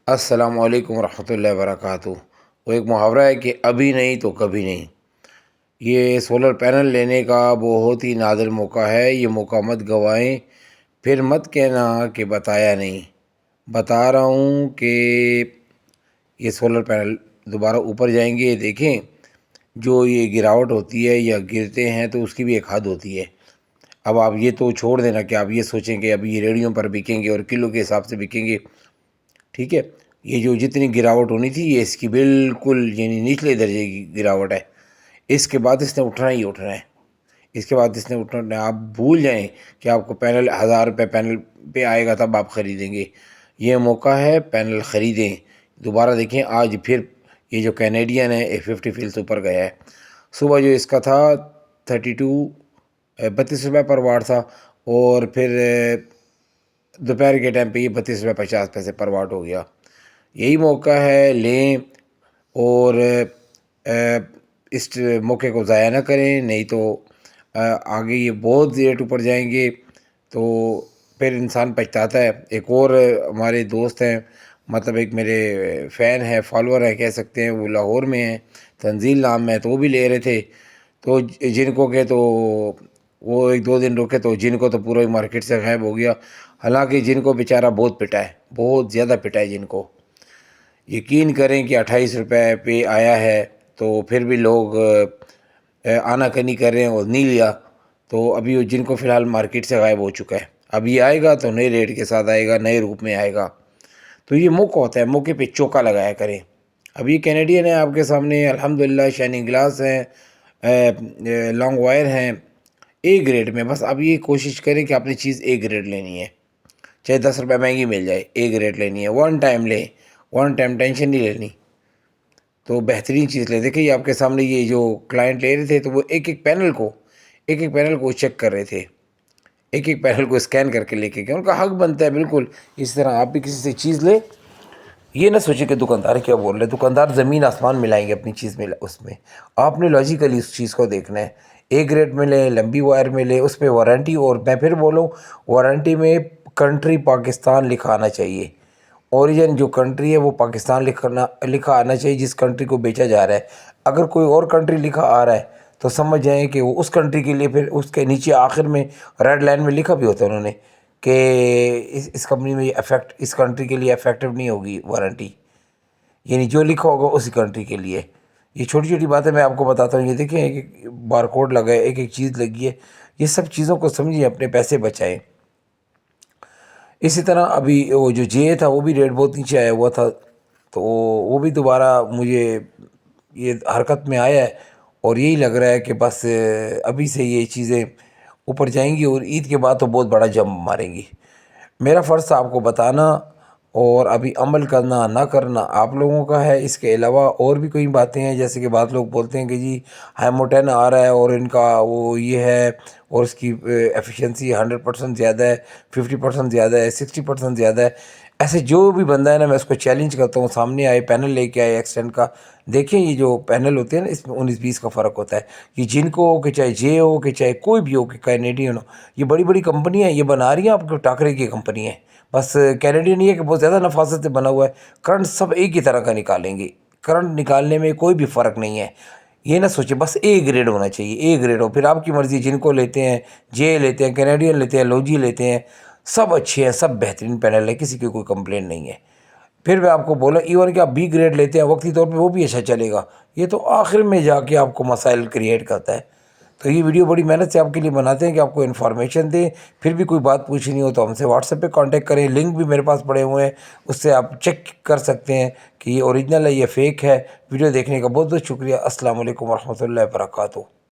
السلام علیکم ورحمۃ اللہ وبرکاتہ۔ وہ ایک محاورہ ہے کہ ابھی نہیں تو کبھی نہیں۔ یہ سولر پینل لینے کا بہت ہی نادر موقع ہے، یہ موقع مت گوائیں، پھر مت کہنا کہ بتایا نہیں۔ بتا رہا ہوں کہ یہ سولر پینل دوبارہ اوپر جائیں گے، دیکھیں جو یہ گراوٹ ہوتی ہے یا گرتے ہیں تو اس کی بھی ایک حد ہوتی ہے۔ اب آپ یہ تو چھوڑ دینا کہ آپ یہ سوچیں کہ ابھی یہ ریڑھیوں پر بکیں گے اور کلو کے حساب سے بکیں گے، ٹھیک ہے۔ یہ جو جتنی گراوٹ ہونی تھی یہ اس کی بالکل یعنی نچلے درجے کی گراوٹ ہے۔ اس کے بعد اس نے اٹھنا ہی اٹھنا ہے، اس کے بعد اس نے اٹھنا ہے۔ آپ بھول جائیں کہ آپ کو پینل 1000 روپے پینل پہ آئے گا تب آپ خریدیں گے۔ یہ موقع ہے، پینل خریدیں۔ دوبارہ دیکھیں آج پھر یہ جو کینیڈین ہے 50 فیل اوپر گیا ہے۔ صبح جو اس کا تھا 32 روپے پر واٹ تھا، اور پھر دوپہر کے ٹائم پہ یہ 32 روپے 50 پیسے پر واٹ ہو گیا۔ یہی موقع ہے، لیں اور اس موقع کو ضائع نہ کریں، نہیں تو آگے یہ بہت ریٹ اوپر جائیں گے تو پھر انسان پچھتاتا ہے۔ ایک اور ہمارے دوست ہیں، مطلب ایک میرے فین ہے، فالوور ہے کہہ سکتے ہیں، وہ لاہور میں ہیں، تنزیل نام ہے، تو وہ بھی لے رہے تھے، تو جن کو کہ تو وہ 1-2 دن رکے تو جن کو تو پورا ہی مارکیٹ سے غائب ہو گیا۔ حالانکہ جن کو بیچارہ بہت پٹا ہے، بہت زیادہ پٹا ہے جن کو۔ یقین کریں کہ 28 روپے پہ آیا ہے تو پھر بھی لوگ آنا کنی کر رہے ہیں اور نہیں لیا، تو ابھی وہ جن کو فی الحال مارکیٹ سے غائب ہو چکا ہے۔ اب یہ آئے گا تو نئے ریٹ کے ساتھ آئے گا، نئے روپ میں آئے گا۔ تو یہ موقع ہوتا ہے، موقع پہ چوکا لگایا کریں۔ اب یہ کینیڈین ہے آپ کے سامنے، الحمدللہ شائننگ گلاس ہیں، لانگ وائر ہیں، اے گریڈ میں۔ بس اب یہ کوشش کریں کہ اپنی چیز اے گریڈ لینی ہے، چاہے 10 روپے مہنگی مل جائے، اے گریڈ لینی ہے۔ ون ٹائم لیں، ون ٹائم ٹینشن نہیں لینی، تو بہترین چیز لے۔ دیکھیں یہ آپ کے سامنے یہ جو کلائنٹ لے رہے تھے تو وہ ایک ایک پینل کو چیک کر رہے تھے، ایک ایک پینل کو اسکین کر کے لے کے گئے۔ ان کا حق بنتا ہے بالکل۔ اس طرح آپ بھی کسی سے چیز لیں، یہ نہ سوچیں کہ دکاندار کیا بول رہے، دکاندار زمین آسمان ملائیں گے اپنی چیز میں، اس میں آپ نے لاجیکلی اس چیز کو دیکھنا ہے۔ اے گریڈ میں لیں، لمبی وائر میں لیں، اس پہ وارنٹی، اور میں پھر بولوں وارنٹی میں کنٹری پاکستان لکھا آنا چاہیے۔ اوریجن جو کنٹری ہے وہ پاکستان لکھا آنا چاہیے جس کنٹری کو بیچا جا رہا ہے۔ اگر کوئی اور کنٹری لکھا آ رہا ہے تو سمجھ جائیں کہ وہ اس کنٹری کے لیے، پھر اس کے نیچے آخر میں ریڈ لائن میں لکھا بھی ہوتا ہے انہوں نے کہ اس کمپنی میں اس کنٹری کے لیے افیکٹو نہیں ہوگی وارنٹی، یعنی جو لکھا ہوگا اسی کنٹری کے لیے۔ یہ چھوٹی چھوٹی باتیں میں آپ کو بتاتا ہوں۔ یہ دیکھیں ایک بار کوڈ لگا ہے، ایک ایک چیز لگی ہے، یہ سب چیزوں کو سمجھیں، اپنے پیسے بچائیں۔ اسی طرح ابھی وہ جو جے تھا وہ بھی ریٹ بہت نیچے آیا ہوا تھا، تو وہ بھی دوبارہ مجھے یہ حرکت میں آیا ہے، اور یہی لگ رہا ہے کہ بس ابھی سے یہ چیزیں اوپر جائیں گی اور عید کے بعد تو بہت بڑا جمپ ماریں گی۔ میرا فرض تھا آپ کو بتانا، اور ابھی عمل کرنا نہ کرنا آپ لوگوں کا ہے۔ اس کے علاوہ اور بھی کوئی باتیں ہیں، جیسے کہ بعض لوگ بولتے ہیں کہ جی ہائموٹین آ رہا ہے اور ان کا وہ یہ ہے، اور اس کی ایفیشنسی 100% زیادہ ہے، 50% زیادہ ہے، 60% زیادہ ہے۔ ایسے جو بھی بندہ ہے نا، میں اس کو چیلنج کرتا ہوں، سامنے آئے پینل لے کے آئے ایکسٹینڈ کا۔ دیکھیں یہ جو پینل ہوتے ہیں نا، اس میں 19-20 کا فرق ہوتا ہے، کہ جن کو ہو، کہ چاہے جے ہو، کہ چاہے کوئی بھی ہو، کہ کینیڈین ہو، یہ بڑی بڑی کمپنیاں یہ بنا رہی ہیں، آپ کو ٹاکرے کی کمپنی ہے۔ بس کینیڈین یہ ہے کہ بہت زیادہ نفاست سے بنا ہوا ہے، کرنٹ سب ایک ہی طرح کا نکالیں گے، کرنٹ نکالنے میں کوئی بھی فرق نہیں ہے۔ یہ نہ سوچیں، بس اے گریڈ ہونا چاہیے، اے گریڈ ہو، پھر آپ کی مرضی، جن کو لیتے ہیں، جے لیتے ہیں، کینیڈین لیتے ہیں، لوجی لیتے ہیں، سب اچھے ہیں، سب بہترین پینل ہے، کسی کی کوئی کمپلین نہیں ہے۔ پھر میں آپ کو بولا ایون کہ آپ بی گریڈ لیتے ہیں وقتی طور پہ، وہ بھی اچھا چلے گا، یہ تو آخر میں جا کے آپ کو مسائل کریٹ کرتا ہے۔ تو یہ ویڈیو بڑی محنت سے آپ کے لیے بناتے ہیں کہ آپ کو انفارمیشن دیں۔ پھر بھی کوئی بات پوچھنی ہو تو ہم سے واٹس ایپ پہ کانٹیکٹ کریں، لنک بھی میرے پاس پڑے ہوئے ہیں، اس سے آپ چیک کر سکتے ہیں کہ یہ اوریجنل ہے، یہ فیک ہے۔ ویڈیو دیکھنے کا بہت بہت شکریہ۔ السلام علیکم ورحمۃ اللہ وبرکاتہ۔